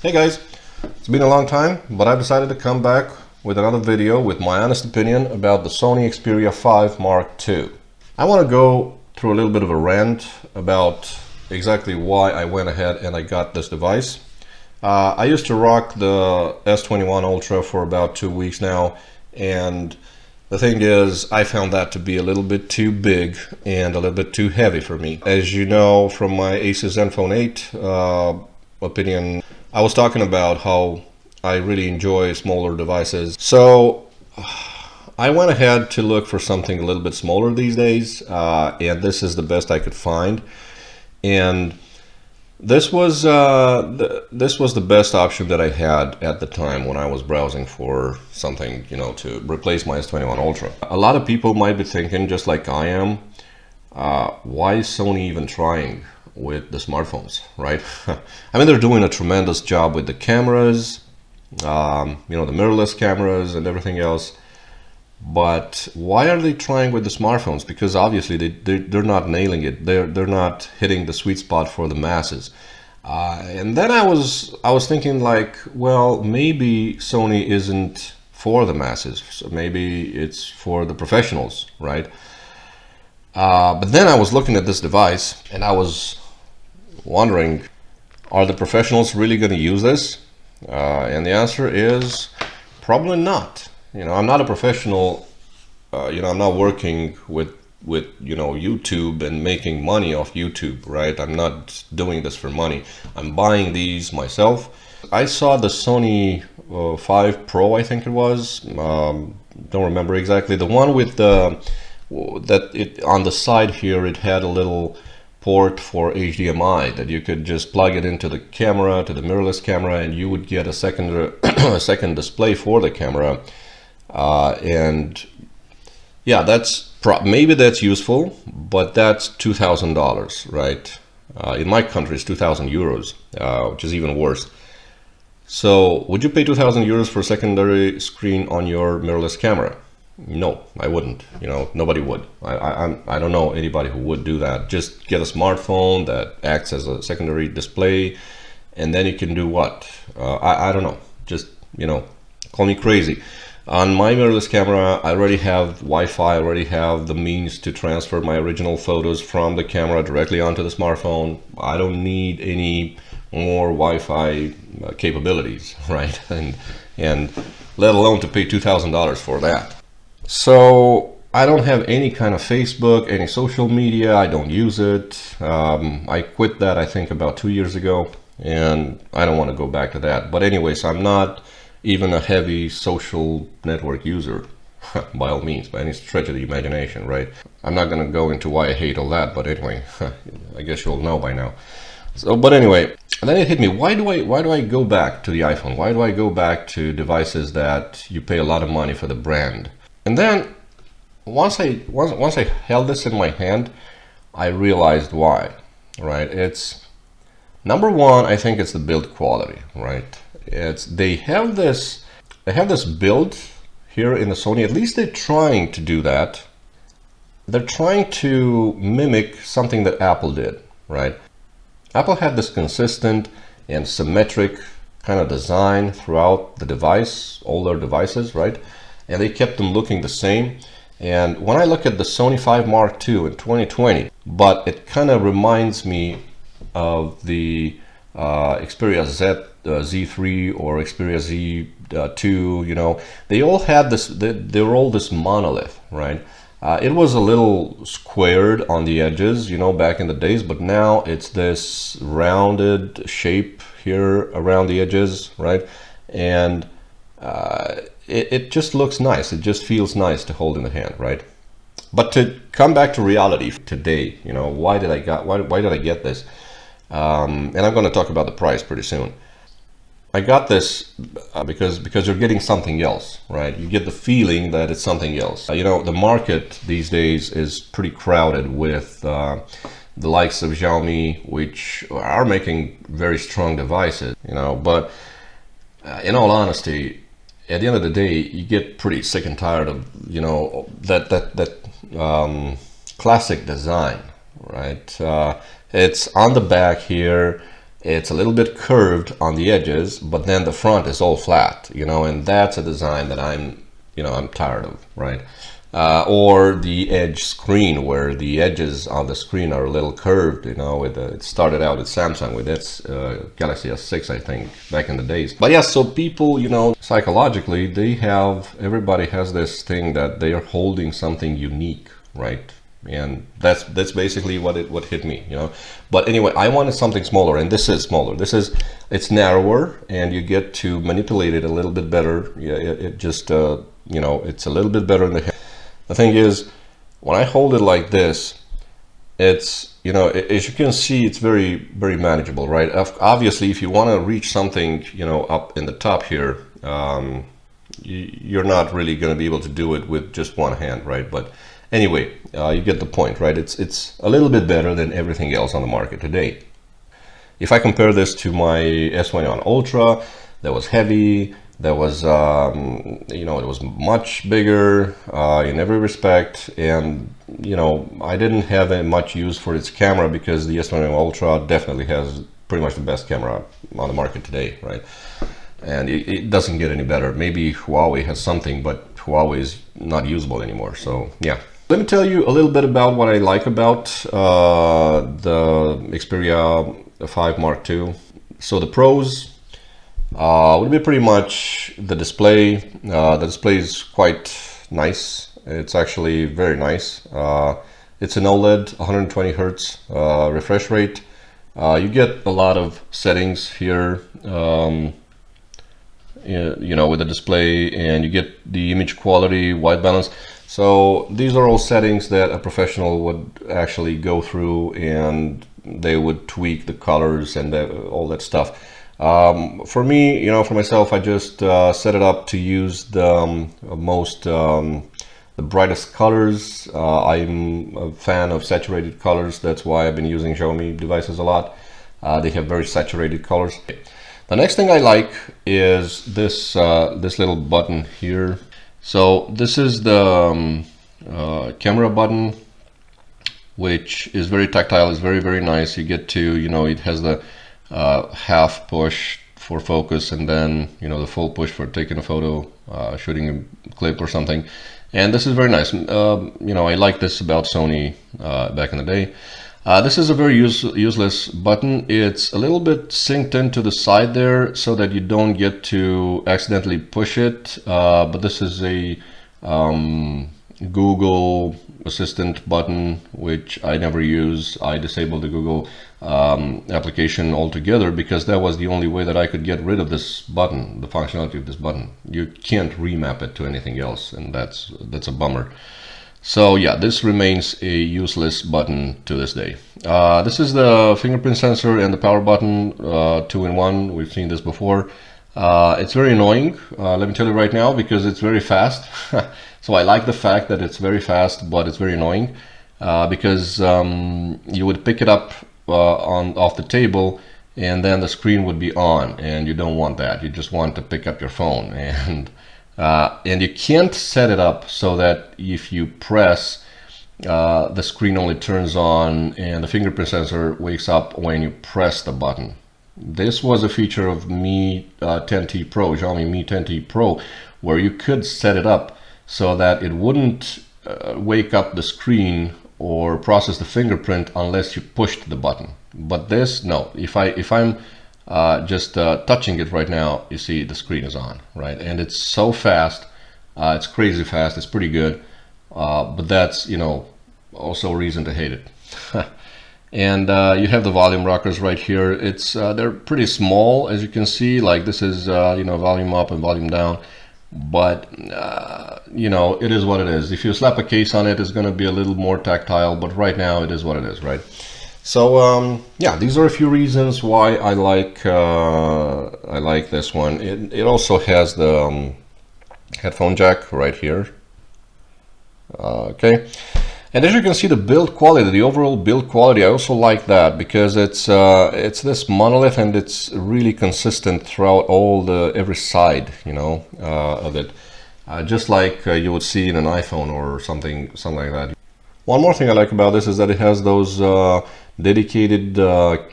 Hey guys, it's been a long time, but I've decided to come back with another video with my honest opinion about the Sony Experia 5 Mark II. I want to go through a little bit of a rant about exactly why I went ahead and I got this device. I used to rock the S21 Ultra for about 2 weeks now, and the thing is, I found that to be a little bit too big and a little bit too heavy for me. As you know from my Asus Zenfone 8 opinion, I was talking about how I really enjoy smaller devices. So I went ahead to look for something a little bit smaller these days, and this is the best I could find. And this was the best option that I had at the time when I was browsing for something, you know, to replace my S21 Ultra. A lot of people might be thinking, just like I am, why is Sony even trying with the smartphones, right? I mean, they're doing a tremendous job with the cameras, you know, the mirrorless cameras and everything else. But why are they trying with the smartphones? Because obviously they're not nailing it. They're not hitting the sweet spot for the masses. And then I was thinking, like, well, maybe Sony isn't for the masses. So maybe it's for the professionals, right? But then I was looking at this device and I was wondering, are the professionals really going to use this? And the answer is probably not. You know, I'm not a professional. You know, I'm not working with you know, YouTube and making money off YouTube, right? I'm not doing this for money. I'm buying these myself. I saw the Sony 5 Pro, I think it was. Don't remember exactly. The one with the on the side here, it had a little port for HDMI that you could just plug it into the camera, to the mirrorless camera, and you would get a second a second display for the camera. And yeah, maybe that's useful, but that's $2,000, right? In my country, it's 2,000 euros, which is even worse. So would you pay 2,000 euros for a secondary screen on your mirrorless camera? No, I wouldn't. You know, nobody would. I don't know anybody who would do that. Just get a smartphone that acts as a secondary display, and then you can do what? I don't know. Just, you know, call me crazy. On my mirrorless camera, I already have Wi-Fi. I already have the means to transfer my original photos from the camera directly onto the smartphone. I don't need any more Wi-Fi capabilities, right? And let alone to pay $2,000 for that. So I don't have any kind of Facebook, any social media. I don't use it. I quit that, I think, about 2 years ago, and I don't want to go back to that. But anyways, I'm not even a heavy social network user, by all means, by any stretch of the imagination, right? I'm not going to go into why I hate all that, but anyway, I guess you'll know by now. So, but anyway, and then it hit me. Why do I go back to the iPhone? Why do I go back to devices that you pay a lot of money for the brand? And then once I held this in my hand, I realized why, right? It's number one, I think it's the build quality, right? They have this build here in the Sony. At least they're trying to do that. They're trying to mimic something that Apple did, right? Apple had this consistent and symmetric kind of design throughout the device, all their devices, right? And they kept them looking the same. And when I look at the Sony 5 Mark II in 2020, but it kind of reminds me of the Xperia Z3 or Xperia Z2, you know, they all had this, they were all this monolith, right? It was a little squared on the edges, you know, back in the days, but now it's this rounded shape here around the edges, right? And it just looks nice. It just feels nice to hold in the hand, right? But to come back to reality today, you know, why did I get this? And I'm going to talk about the price pretty soon. I got this because you're getting something else, right? You get the feeling that it's something else. You know, the market these days is pretty crowded with the likes of Xiaomi, which are making very strong devices, you know, but in all honesty, at the end of the day, you get pretty sick and tired of, you know, that classic design, right? It's on the back here. it's a little bit curved on the edges, but then the front is all flat, you know, and that's a design that I'm tired of, right? Or the edge screen, where the edges on the screen are a little curved, you know. It started out with Samsung with its Galaxy S6, I think, back in the days. But yeah, so people, you know, psychologically, everybody has this thing that they are holding something unique, right? And that's basically what hit me, you know. But anyway, I wanted something smaller, and this is smaller. It's narrower, and you get to manipulate it a little bit better. Yeah, it just you know, it's a little bit better in the hand. The thing is, when I hold it like this, it's, you know, as you can see, it's very, very manageable, right? Obviously, if you want to reach something, you know, up in the top here, you're not really going to be able to do it with just one hand, right? But anyway, you get the point, right? It's a little bit better than everything else on the market today. If I compare this to my S21 Ultra, that was heavy. That was, you know, it was much bigger in every respect, and, you know, I didn't have much use for its camera, because the S21 Ultra definitely has pretty much the best camera on the market today, right? And it doesn't get any better. Maybe Huawei has something, but Huawei is not usable anymore. So yeah, let me tell you a little bit about what I like about the Xperia 5 Mark II. So the pros would be pretty much the display. The display is quite nice. It's actually very nice. It's an OLED, 120 Hertz refresh rate. You get a lot of settings here, you know, with the display, and you get the image quality, white balance. So these are all settings that a professional would actually go through, and they would tweak the colors and all that stuff. For me, you know, for myself, I just set it up to use the the brightest colors. I'm a fan of saturated colors. That's why I've been using Xiaomi devices a lot. They have very saturated colors. The next thing I like is this this little button here. So this is the camera button, which is very tactile. It's very, very nice. You get to, you know, it has the half push for focus, and then, you know, the full push for taking a photo, shooting a clip or something. And this is very nice. You know, I like this about Sony back in the day. This is a very useless button. It's a little bit synced into the side there so that you don't get to accidentally push it. But this is a Google Assistant button, which I never use. I disabled the Google application altogether, because that was the only way that I could get rid of this button, the functionality of this button. You can't remap it to anything else, and that's a bummer. So yeah, this remains a useless button to this day. This is the fingerprint sensor and the power button, 2-in-1. We've seen this before. It's very annoying, let me tell you right now, because it's very fast. So I like the fact that it's very fast, but it's very annoying, because you would pick it up off the table, and then the screen would be on, and you don't want that. You just want to pick up your phone, and you can't set it up so that if you press, the screen only turns on and the fingerprint sensor wakes up when you press the button. This was a feature of Mi 10T Pro, Xiaomi Mi 10T Pro, where you could set it up so that it wouldn't wake up the screen or process the fingerprint unless you pushed the button. But this, no. If I'm just touching it right now, you see the screen is on, right? And it's so fast, it's crazy fast. It's pretty good, but that's, you know, also a reason to hate it. And you have the volume rockers right here. It's they're pretty small, as you can see. Like, this is you know, volume up and volume down, but you know, it is what it is. If you slap a case on it, it's going to be a little more tactile, but right now it is what it is, right? So yeah, these are a few reasons why I like this one. It also has the headphone jack right here. Okay, and as you can see, the build quality, the overall build quality, I also like that, because it's this monolith, and it's really consistent throughout every side, you know, of it, just like you would see in an iPhone or something like that. One more thing I like about this is that it has those dedicated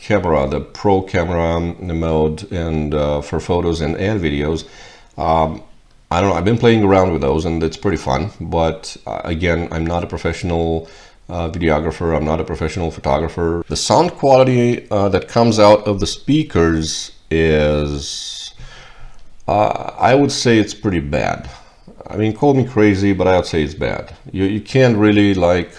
camera, the pro camera mode, and for photos and videos. I don't know, I've been playing around with those and it's pretty fun, but again, I'm not a professional videographer, I'm not a professional photographer. The sound quality that comes out of the speakers is, I would say it's pretty bad. I mean, call me crazy, but I would say it's bad. You can't really, like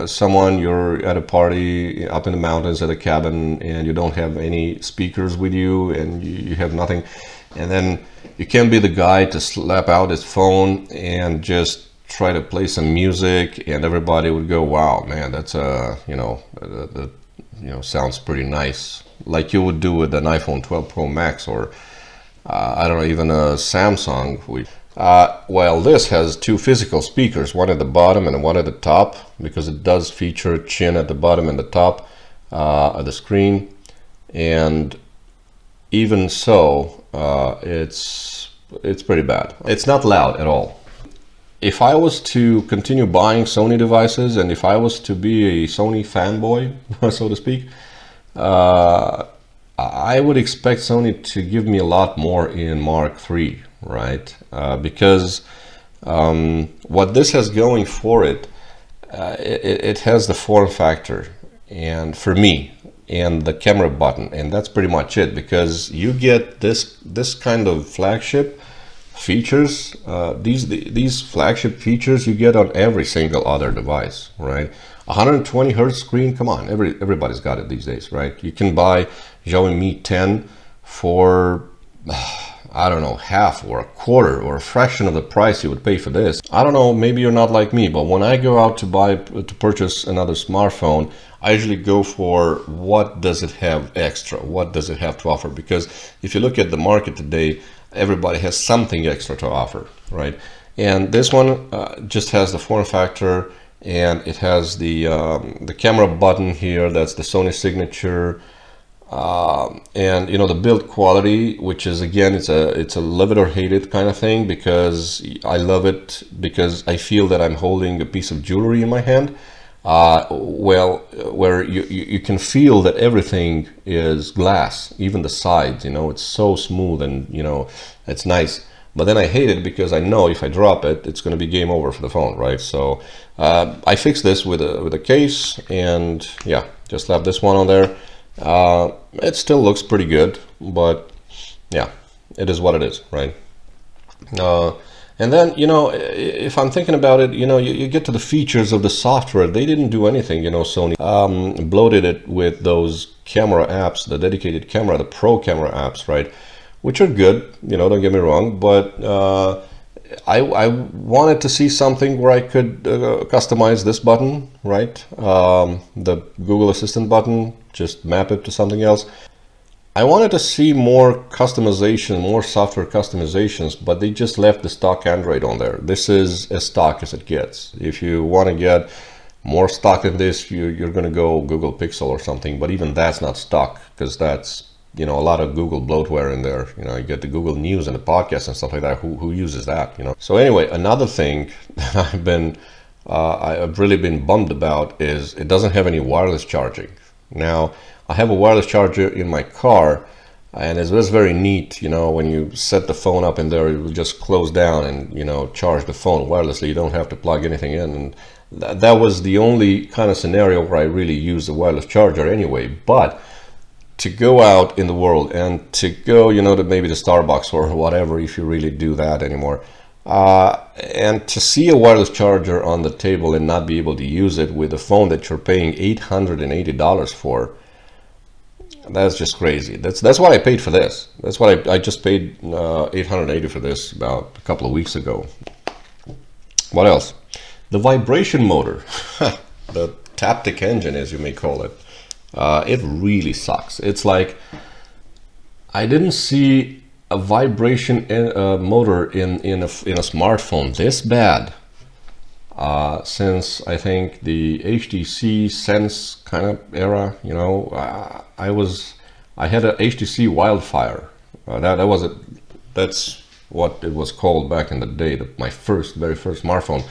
someone, you're at a party up in the mountains at a cabin and you don't have any speakers with you and you have nothing, and then you can't be the guy to slap out his phone and just try to play some music and everybody would go, wow, man, that's sounds pretty nice, like you would do with an iPhone 12 Pro Max or I don't know, even a Samsung. Well, this has two physical speakers, one at the bottom and one at the top, because it does feature a chin at the bottom and the top of the screen. And even so, it's pretty bad. It's not loud at all. If I was to continue buying Sony devices and if I was to be a Sony fanboy, so to speak, I would expect Sony to give me a lot more in Mark III, right? Because what this has going for it, it has the form factor, and for me, and the camera button, and that's pretty much it, because you get this kind of flagship features. These flagship features you get on every single other device, right? 120 hertz screen, come on, everybody's got it these days, right? You can buy Xiaomi Mi 10 for I don't know, half or a quarter or a fraction of the price you would pay for this. I don't know, maybe you're not like me, but when I go out to purchase another smartphone, I usually go for what does it have extra, what does it have to offer, because if you look at the market today, everybody has something extra to offer, right? And this one just has the form factor, and it has the camera button here, that's the Sony signature. And you know, the build quality, which is, again, it's a love it or hate it kind of thing, because I love it because I feel that I'm holding a piece of jewelry in my hand, well, where you can feel that everything is glass, even the sides, you know, it's so smooth and, you know, it's nice. But then I hate it because I know if I drop it, it's going to be game over for the phone, right? So I fixed this with a case, and yeah, just left this one on there. It still looks pretty good, but yeah, it is what it is, right? And then, you know, if I'm thinking about it, you know, you get to the features of the software. They didn't do anything, you know. Sony bloated it with those camera apps, the dedicated camera, the pro camera apps, right? Which are good, you know, don't get me wrong, but I wanted to see something where I could customize this button, right? The Google Assistant button, just map it to something else. I wanted to see more customization, more software customizations, but they just left the stock Android on there. This is as stock as it gets. If you want to get more stock than this, you're going to go Google Pixel or something, but even that's not stock, because that's, you know, a lot of Google bloatware in there. You know, you get the Google News and the podcast and stuff like that. Who uses that, you know? So anyway, another thing that I've really been bummed about is it doesn't have any wireless charging. Now, I have a wireless charger in my car, and it's very neat, you know, when you set the phone up in there, it will just close down and, you know, charge the phone wirelessly. You don't have to plug anything in, and that was the only kind of scenario where I really used a wireless charger anyway. But to go out in the world and to go, you know, to maybe the Starbucks or whatever, if you really do that anymore, and to see a wireless charger on the table and not be able to use it with a phone that you're paying $880 for, that's just crazy. That's what I paid for this. That's what I just paid $880 for this about a couple of weeks ago. What else? The vibration motor, the Taptic engine, as you may call it. It really sucks. It's like I didn't see a vibration motor in a smartphone this bad since I think the HTC Sense kind of era. You know, I had a HTC Wildfire. That's what it was called back in the day. My very first smartphone,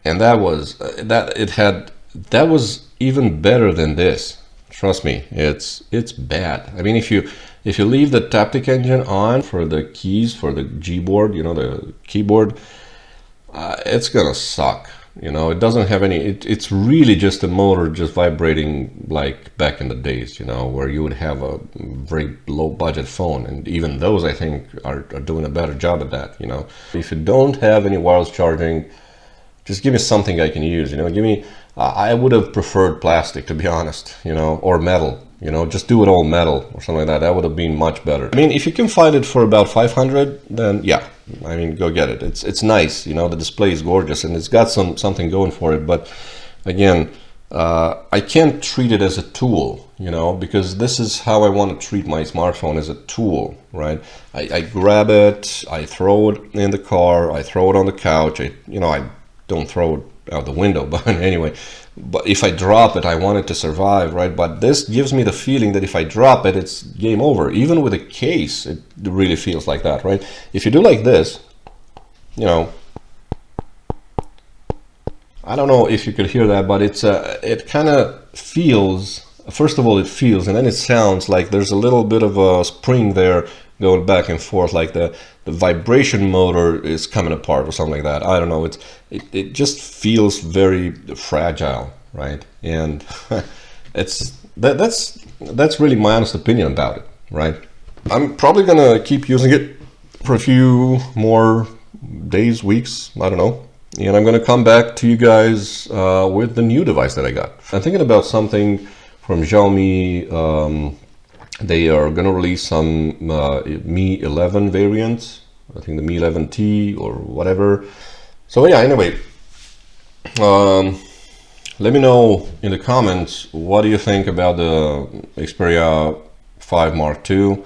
and that was even better than this. Trust me, it's bad. I mean, if you leave the Taptic engine on for the keys, for the Gboard, you know, the keyboard, it's gonna suck. You know, it doesn't have any, it's really just a motor just vibrating like back in the days, you know, where you would have a very low budget phone. And even those, I think, are doing a better job at that, you know. If you don't have any wireless charging, just give me something I can use, you know, give me, I would have preferred plastic, to be honest, you know, or metal, you know, just do it all metal or something like that. That would have been much better. I mean, if you can find it for about 500, then yeah, I mean, go get it. It's nice, you know, the display is gorgeous and it's got something going for it. But again, I can't treat it as a tool, you know, because this is how I want to treat my smartphone, as a tool, right? I grab it, I throw it in the car, I throw it on the couch. I don't throw it out the window, but anyway, but if I drop it, I want it to survive, right? But this gives me the feeling that if I drop it, it's game over. Even with a case, it really feels like that, right? If you do like this, you know, I don't know if you could hear that, but it's it kind of feels, first of all, it feels, and then it sounds like there's a little bit of a spring there going back and forth, like the vibration motor is coming apart or something like that. I don't know, it just feels very fragile, right? And that's really my honest opinion about it, right? I'm probably gonna keep using it for a few more days, weeks, I don't know, and I'm gonna come back to you guys with the new device that I got. I'm thinking about something from Xiaomi. They are going to release some Mi 11 variants. I think the Mi 11T or whatever. So yeah, anyway, let me know in the comments, what do you think about the Xperia 5 Mark II?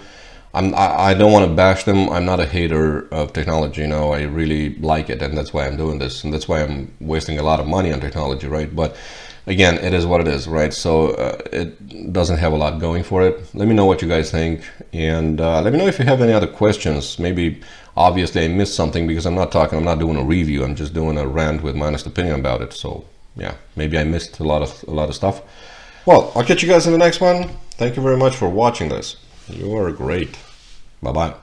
I don't want to bash them. I'm not a hater of technology, you know. I really like it, and that's why I'm doing this, and that's why I'm wasting a lot of money on technology, right? But again, it is what it is, right? So it doesn't have a lot going for it. Let me know what you guys think, and let me know if you have any other questions. Maybe, obviously, I missed something because I'm not doing a review. I'm just doing a rant with my honest opinion about it. So yeah, maybe I missed a lot of stuff. Well, I'll catch you guys in the next one. Thank you very much for watching this. You are great. Bye-bye.